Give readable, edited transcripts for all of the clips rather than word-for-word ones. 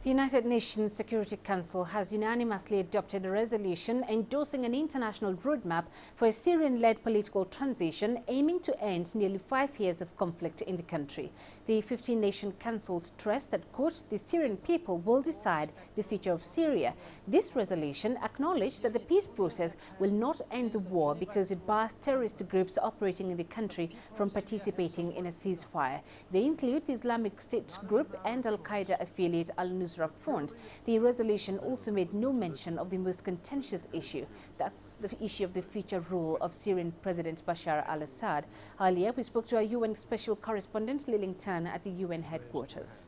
The United Nations Security Council has unanimously adopted a resolution endorsing an international roadmap for a Syrian-led political transition aiming to end nearly 5 years of conflict in the country. The 15-nation council stressed that, quote, the Syrian people will decide the future of Syria. This resolution acknowledged that the peace process will not end the war because it bars terrorist groups operating in the country from participating in a ceasefire. They include the Islamic State group and Al-Qaeda affiliate Al-Nusra Front. The resolution also made no mention of the most contentious issue. That's the issue of the future rule of Syrian President Bashar al-Assad. Earlier, we spoke to our UN special correspondent Lillington at the UN headquarters.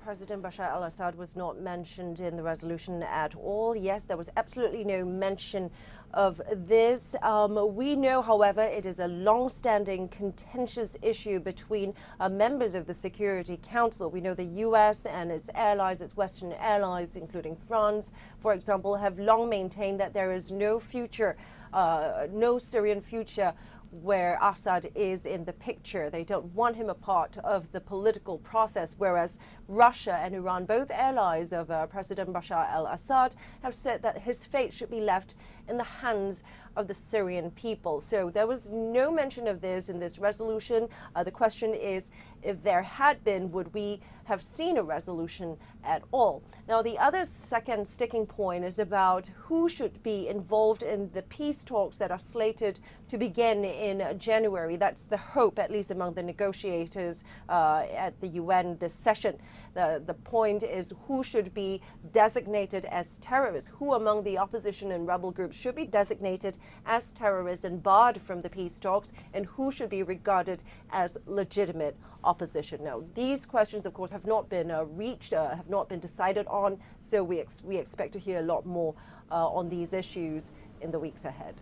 President Bashar al-Assad was not mentioned in the resolution at all. Yes, there was absolutely no mention of this. We know, however, it is a long-standing contentious issue between members of the Security Council. We know the US and its allies, its Western allies, including France, for example, have long maintained that there is no future, no Syrian future where Assad is in the picture. They don't want him a part of the political process, whereas Russia and Iran, both allies of President Bashar al-Assad, have said that his fate should be left in the hands of the Syrian people. So there was no mention of this in this resolution. The question is, if there had been, would we have seen a resolution at all? Now, the other second sticking point is about who should be involved in the peace talks that are slated to begin in January. That's the hope, at least among the negotiators at the UN this session. The point is who should be designated as terrorists, who among the opposition and rebel groups should be designated as terrorists and barred from the peace talks, and who should be regarded as legitimate opposition. Now, these questions, of course, have not been have not been decided on, so we expect to hear a lot more on these issues in the weeks ahead.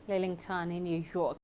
Lillington in New York.